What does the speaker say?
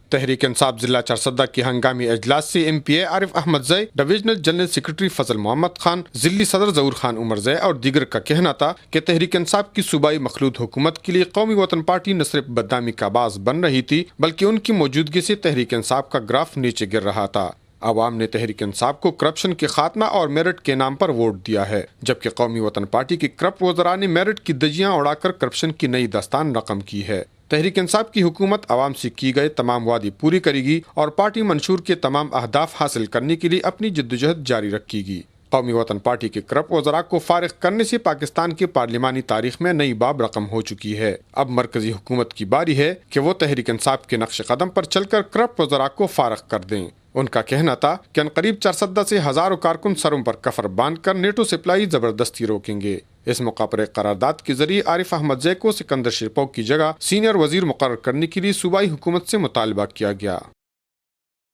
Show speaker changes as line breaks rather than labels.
تحریک انصاف ضلع چارسدہ کی ہنگامی اجلاس سے M P A Arif Ahmadzai, divisional general secretary Fazal Muhammad Khan, ضلعی صدر ظہور خان عمر زئی اور دیگر کا کہنا تھا کہ تحریک انصاف کی صوبائی مخلوط حکومت کے لیے قومی وطن پارٹی نہ صرف بدنامی کا باعث بن رہی تھی بلکہ ان کی موجودگی سے تحریک انصاف کا گراف نیچے گر رہا تھا۔ عوام نے تحریک انصاف کو کرپشن کے خاتمہ اور میرٹ کے نام پر ووٹ دیا ہے، جبکہ قومی وطن پارٹی کے کرپٹ وزراء نے میرٹ کی دجیاں اڑا کر کرپشن کی نئی داستان رقم کی ہے۔ تحریک انصاف کی حکومت عوام سے کی گئے تمام وعدے پوری کرے گی اور پارٹی منشور کے تمام اہداف حاصل کرنے کے لیے اپنی جدوجہد جاری رکھے گی۔ قومی وطن پارٹی کے کرپٹ وزراء کو فارغ کرنے سے پاکستان کے پارلیمانی تاریخ میں نئی باب رقم ہو چکی ہے۔ اب مرکزی حکومت کی باری ہے کہ وہ تحریک انصاف کے نقش قدم پر چل کر کرپٹ وزراء کو فارغ کر دیں۔ ان کا کہنا تھا کہ عنقریب چارسدہ سے ہزاروں کارکن سروں پر کفر باندھ کر نیٹو سپلائی زبردستی روکیں گے۔ اس موقع پر ایک قرارداد کے ذریعے عارف احمد زئی کو سکندر شیرپور کی جگہ سینئر وزیر مقرر کرنے کے لیے صوبائی حکومت سے مطالبہ کیا گیا۔